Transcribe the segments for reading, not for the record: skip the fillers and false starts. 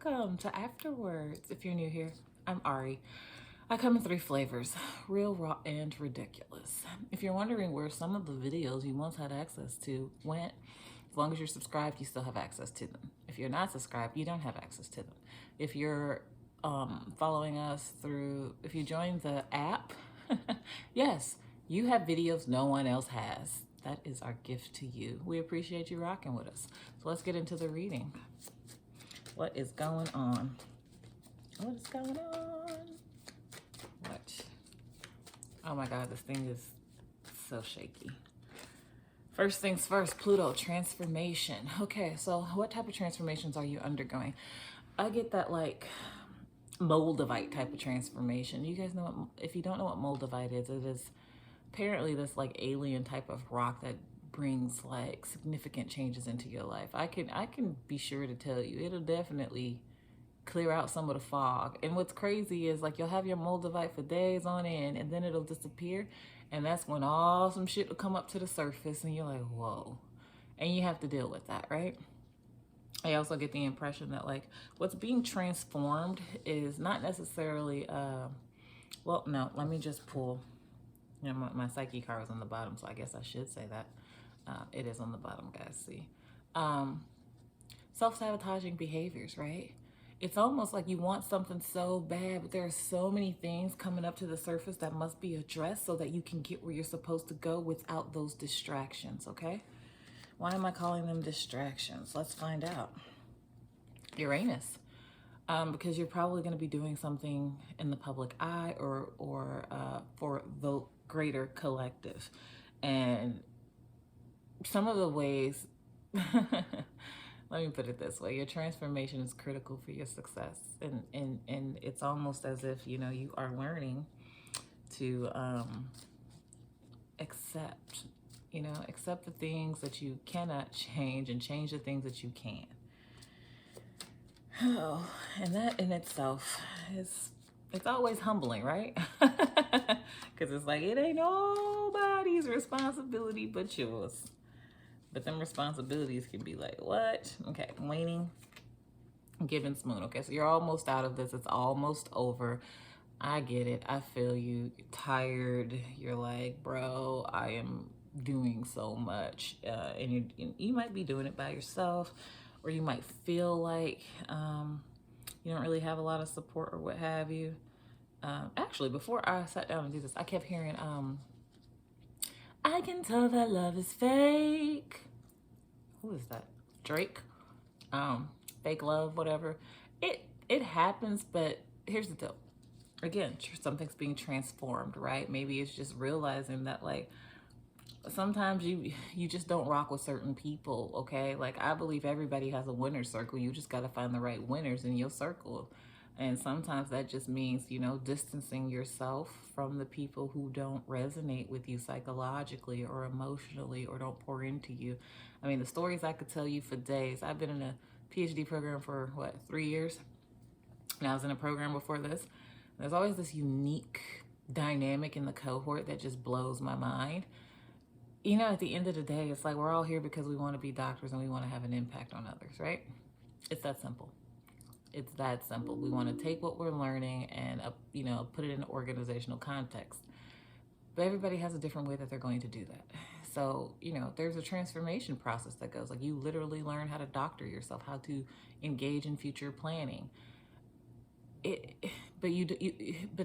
welcome to Afterwards. If you're new here, I'm Ari. I come in 3 flavors, real, raw, and ridiculous. If you're wondering where some of the videos you once had access to went, as long as you're subscribed, you still have access to them. If you're not subscribed, you don't have access to them. If you're following us through, if you join the app, yes, you have videos no one else has. That is our gift to you. We appreciate you rocking with us. So let's get into the reading. What is going on? What is going on? What? Oh my God, this thing is so shaky. First things first, Pluto, transformation. Okay, so what type of transformations are you undergoing? I get that like Moldavite type of transformation. You guys know what, if you don't know what Moldavite is, it is apparently this like alien type of rock that brings like significant changes into your life. I can be sure to tell you, it'll definitely clear out some of the fog. And what's crazy is like you'll have your Moldavite for days on end and then it'll disappear. And that's when all some shit will come up to the surface and you're like, whoa. And you have to deal with that, right? I also get the impression that like what's being transformed is not necessarily, well, no, let me just pull. You know, my Psyche card was on the bottom, so I guess I should say that. It is on the bottom, guys, see. Self-sabotaging behaviors, right? It's almost like you want something so bad, but there are so many things coming up to the surface that must be addressed so that you can get where you're supposed to go without those distractions, okay? Why am I calling them distractions? Let's find out. Uranus. Because you're probably going to be doing something in the public eye or for the greater collective. And some of the ways, let me put it this way, your transformation is critical for your success. And it's almost as if, you know, you are learning to accept the things that you cannot change and change the things that you can. Oh, and that in itself it's always humbling, right? Because it's like, it ain't nobody's responsibility but yours. But them responsibilities can be like, what? Okay, waning, giving spoon. Okay, so you're almost out of this. It's almost over. I get it. I feel you. You're tired. You're like, bro, I am doing so much. And you might be doing it by yourself, or you might feel like you don't really have a lot of support or what have you. Actually, before I sat down and do this, I kept hearing, I can tell that love is fake. Who is that? Drake? Fake love, whatever. It happens, but here's the deal. Again, something's being transformed, right? Maybe it's just realizing that like sometimes you just don't rock with certain people, okay? Like I believe everybody has a winner's circle. You just got to find the right winners in your circle. And sometimes that just means, you know, distancing yourself from the people who don't resonate with you psychologically or emotionally or don't pour into you. I mean, the stories I could tell you for days. I've been in a PhD program for, 3 years? And I was in a program before this. There's always this unique dynamic in the cohort that just blows my mind. You know, at the end of the day, it's like we're all here because we want to be doctors and we want to have an impact on others, right? It's that simple. It's that simple. We want to take what we're learning and, you know, put it in an organizational context. But everybody has a different way that they're going to do that. So, you know, there's a transformation process that goes. Like you literally learn how to doctor yourself, how to engage in future planning. But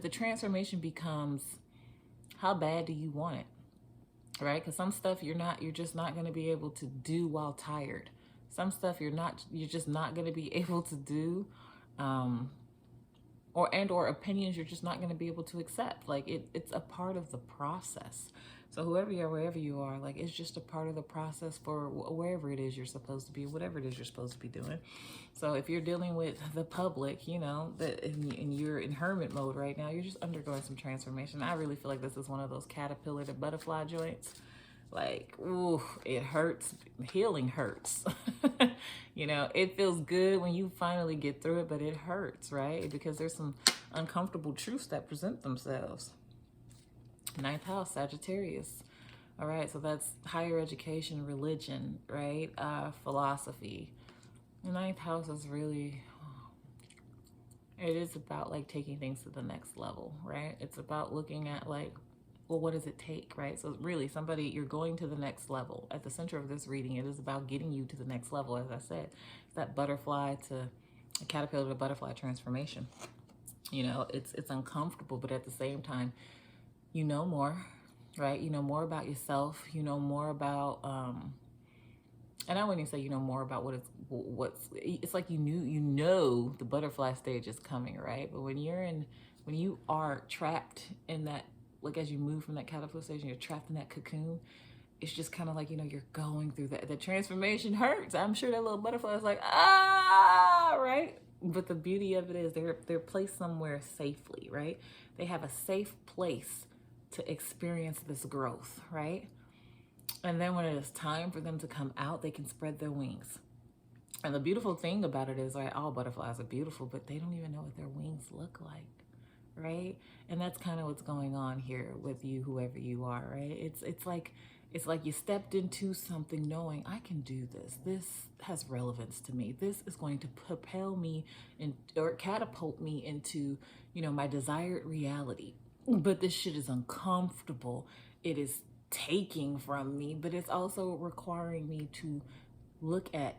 the transformation becomes, how bad do you want it? Right? Because some stuff you're just not going to be able to do while tired. Some stuff you're just not going to be able to do, or opinions you're just not going to be able to accept. Like it's a part of the process. So whoever you are, wherever you are, like it's just a part of the process for wherever it is you're supposed to be, whatever it is you're supposed to be doing. So if you're dealing with the public, you know, and you're in hermit mode right now, you're just undergoing some transformation. I really feel like this is one of those caterpillar to butterfly joints. Like, ooh, it hurts. Healing hurts. You know, it feels good when you finally get through it, but it hurts, right? Because there's some uncomfortable truths that present themselves. 9th house, Sagittarius. All right, so that's higher education, religion, right? Philosophy. The 9th house is really It is about like taking things to the next level, right? It's about looking at like, well, what does it take, right? So really somebody, you're going to the next level. At the center of this reading, it is about getting you to the next level. As I said, it's that butterfly to a caterpillar to butterfly transformation. You know, it's uncomfortable, but at the same time, you know more, right? You know more about yourself. You know more about, and I wouldn't even say you know more about it's like you know the butterfly stage is coming, right? But when you are trapped in that, like as you move from that caterpillar stage and you're trapped in that cocoon, it's just kind of like, you know, you're going through that. The transformation hurts. I'm sure that little butterfly is like, ah, right? But the beauty of it is they're placed somewhere safely, right? They have a safe place to experience this growth, right? And then when it is time for them to come out, they can spread their wings. And the beautiful thing about it is, right, all butterflies are beautiful, but they don't even know what their wings look like, right? And that's kind of what's going on here with you, whoever you are, right? It's like you stepped into something knowing I can do this. This has relevance to me. This is going to propel me or catapult me into, you know, my desired reality. But this shit is uncomfortable. It is taking from me, but it's also requiring me to look at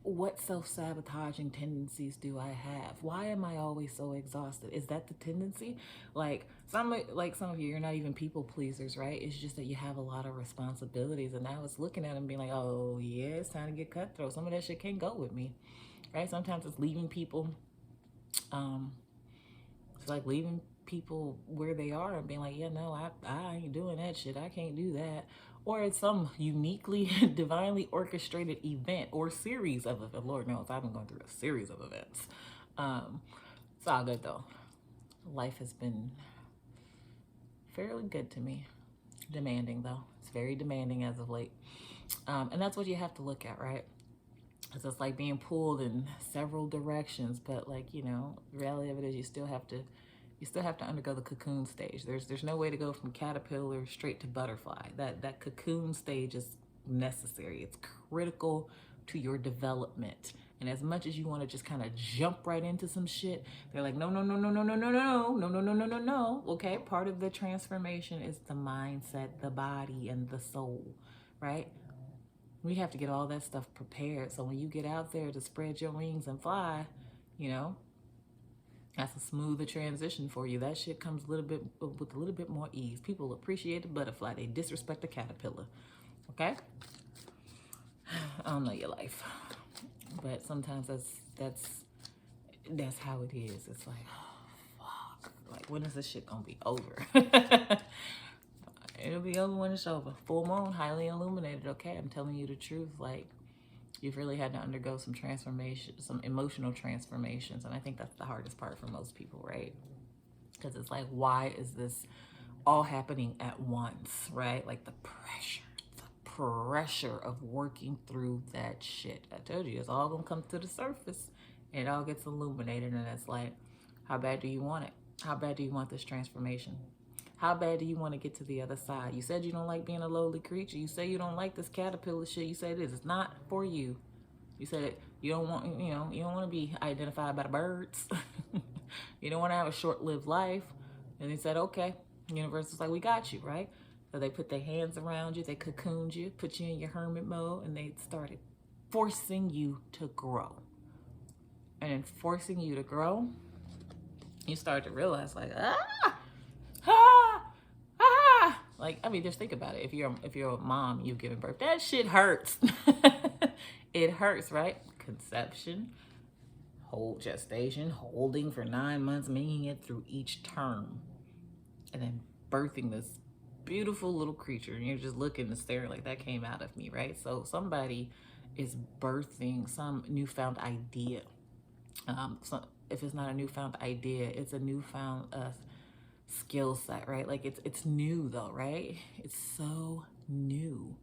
what self-sabotaging tendencies do I have? Why am I always so exhausted? Is that the tendency? Like some of you, you're not even people pleasers, right? It's just that you have a lot of responsibilities. And I was looking at them being like, oh yeah, it's time to get cutthroat. Some of that shit can't go with me, right? Sometimes it's leaving people. It's like leaving people where they are and being like, yeah, no, I ain't doing that shit. I can't do that. Or it's some uniquely, divinely orchestrated event or series of events. Lord knows I've been going through a series of events. It's all good though. Life has been fairly good to me. Demanding though. It's very demanding as of late. And that's what you have to look at, right? Because it's like being pulled in several directions, but like, you know, the reality of it is you still have to undergo the cocoon stage. There's no way to go from caterpillar straight to butterfly. That cocoon stage is necessary. It's critical to your development. And as much as you want to just kind of jump right into some shit, they're like, no, no, no, no, no, no, no, no, no, no, no, no, no, no. Okay, part of the transformation is the mindset, the body, and the soul, right? We have to get all that stuff prepared. So when you get out there to spread your wings and fly, you know, that's a smoother transition for you. That shit comes with a little bit more ease. People appreciate the butterfly. They disrespect the caterpillar. Okay? I don't know your life. But sometimes that's how it is. It's like, oh, fuck. Like, when is this shit gonna be over? It'll be over when it's over. Full moon, highly illuminated. Okay, I'm telling you the truth. Like, you've really had to undergo some transformation, some emotional transformations. And I think that's the hardest part for most people, right? Because it's like, why is this all happening at once, right? Like the pressure of working through that shit. I told you, it's all gonna come to the surface. It all gets illuminated, and it's like, how bad do you want it? How bad do you want this transformation? How bad do you want to get to the other side? You said you don't like being a lowly creature. You say you don't like this caterpillar shit. You say this. It's not for you. You said you don't want, you don't want to be identified by the birds. You don't want to have a short-lived life. And they said, okay. The universe is like, we got you, right? So they put their hands around you. They cocooned you, put you in your hermit mode, and they started forcing you to grow. And in forcing you to grow, you start to realize like, like, I mean, just think about it. If you're a mom, you've given birth, that shit hurts. It hurts, right? Conception, whole gestation, holding for 9 months, making it through each term, and then birthing this beautiful little creature. And you're just looking and staring like, that came out of me, right? So somebody is birthing some newfound idea. So if it's not a newfound idea, it's a newfound skill set, right? Like it's new though, right? It's so new.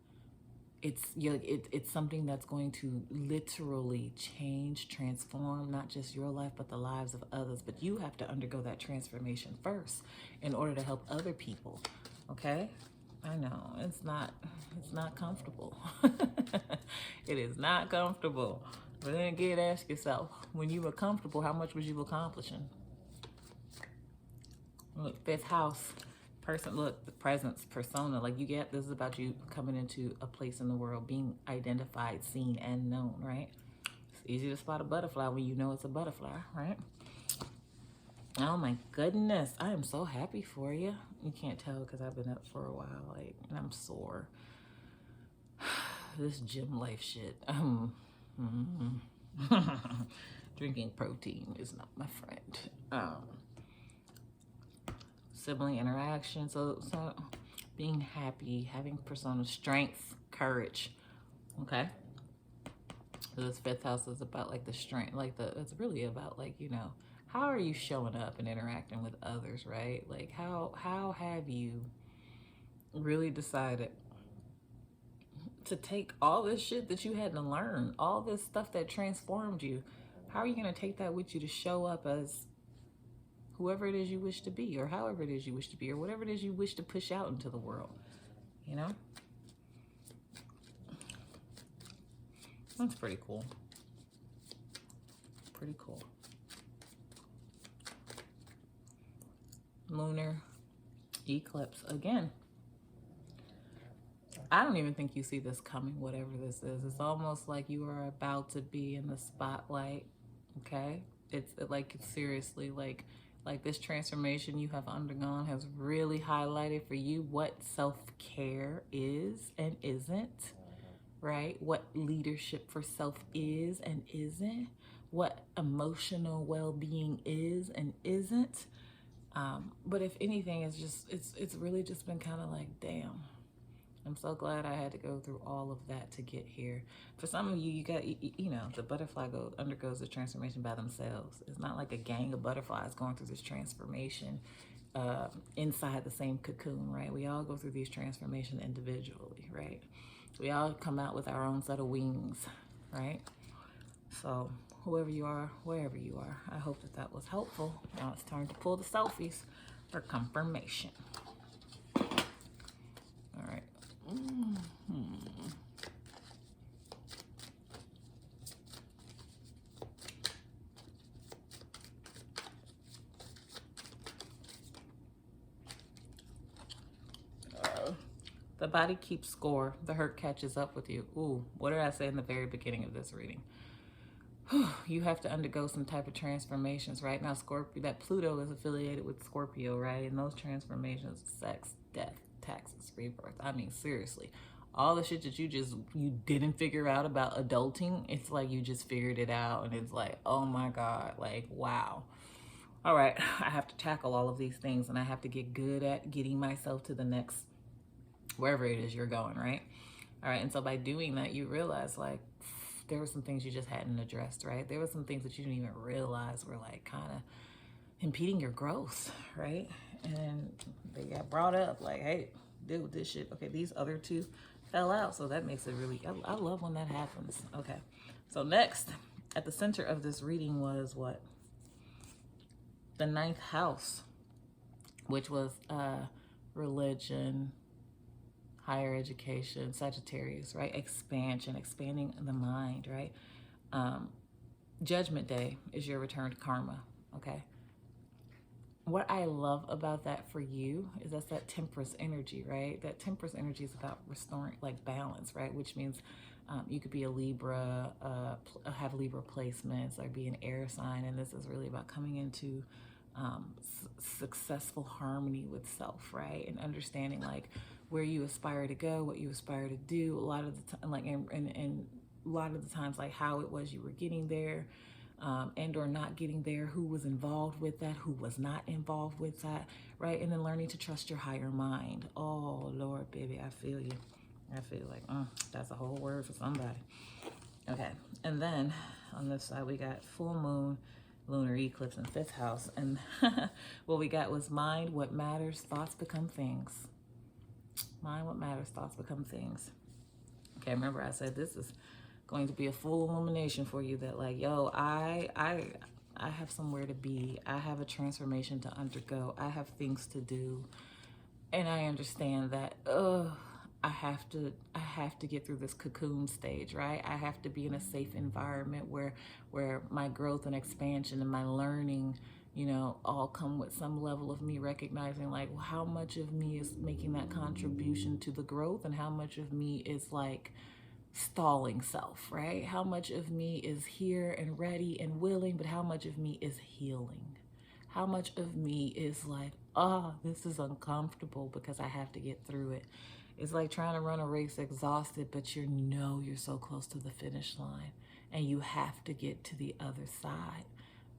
It's something that's going to literally change, transform not just your life but the lives of others. But you have to undergo that transformation first in order to help other people. Okay? I know it's not comfortable. It is not comfortable. But then again, ask yourself, when you were comfortable, how much was you accomplishing? Look, fifth house, person, look, the presence, persona, like you get, this is about you coming into a place in the world, being identified, seen, and known, right? It's easy to spot a butterfly when you know it's a butterfly, right? Oh my goodness, I am so happy for you. You can't tell because I've been up for a while, like, and I'm sore. This gym life shit. Drinking protein is not my friend. Sibling interaction, so being happy, having persona, strength, courage. Okay. So this fifth house is about like the strength, like it's really about like, you know, how are you showing up and interacting with others, right? Like how have you really decided to take all this shit that you had to learn, all this stuff that transformed you? How are you going to take that with you to show up as whoever it is you wish to be, or however it is you wish to be, or whatever it is you wish to push out into the world, you know? That's pretty cool. Pretty cool. Lunar eclipse again. I don't even think you see this coming, whatever this is. It's almost like you are about to be in the spotlight, okay? It's like, seriously, like this transformation you have undergone has really highlighted for you what self-care is and isn't, right? What leadership for self is and isn't, what emotional well-being is and isn't. But if anything, it's really just been kind of like, damn, I'm so glad I had to go through all of that to get here. For some of you, you know, the butterfly undergoes the transformation by themselves. It's not like a gang of butterflies going through this transformation inside the same cocoon, right? We all go through these transformations individually, right? We all come out with our own set of wings, right? So whoever you are, wherever you are, I hope that was helpful. Now it's time to pull the selfies for confirmation. All right. The body keeps score. The hurt catches up with you. Ooh, what did I say in the very beginning of this reading? You have to undergo some type of transformations, right? Now, Scorpio, that Pluto is affiliated with Scorpio, right? And those transformations, sex, death, taxes, rebirth. I mean, seriously, all the shit that you didn't figure out about adulting, it's like you just figured it out, and it's like, oh my God, like, wow. All right, I have to tackle all of these things, and I have to get good at getting myself to the next, wherever it is you're going, right? All right, and so by doing that, you realize, like, there were some things you just hadn't addressed, right? There were some things that you didn't even realize were like kind of impeding your growth, right? And they got brought up like, hey, deal with this shit. Okay, these other two fell out, so that makes it really, I love when that happens. Okay, so next, at the center of this reading was what? The 9th house, which was religion, higher education, Sagittarius, right? Expansion, expanding the mind, right? Judgment Day is your return to karma, okay? What I love about that for you is that's that Temperance energy, right? That Temperance energy is about restoring, like, balance, right? Which means you could be a Libra, have Libra placements, or be an air sign, and this is really about coming into successful harmony with self, right? And understanding, like, where you aspire to go, what you aspire to do, a lot of the time, like, and a lot of the times, like, how it was you were getting there, and or not getting there, who was involved with that, who was not involved with that, right? And then learning to trust your higher mind. Oh, Lord, baby, I feel you. I feel like, that's a whole word for somebody. Okay, and then on this side, we got full moon, lunar eclipse in 5th house, and what we got was mind, what matters, thoughts become things. Mind, what matters, thoughts become things. Okay, remember I said this is going to be a full illumination for you that, like, yo, I have somewhere to be. I have a transformation to undergo. I have things to do. And I understand that, I have to get through this cocoon stage, right? I have to be in a safe environment where my growth and expansion and my learning, all come with some level of me recognizing like, well, how much of me is making that contribution to the growth and how much of me is like stalling self, right? How much of me is here and ready and willing, but how much of me is healing? How much of me is like, this is uncomfortable because I have to get through it. It's like trying to run a race exhausted, but you're so close to the finish line and you have to get to the other side,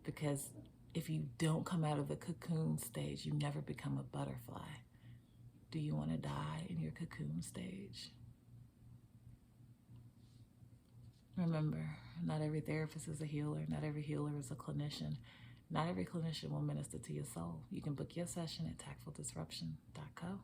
because if you don't come out of the cocoon stage, you never become a butterfly. Do you want to die in your cocoon stage? Remember, not every therapist is a healer. Not every healer is a clinician. Not every clinician will minister to your soul. You can book your session at tactfuldisruption.co.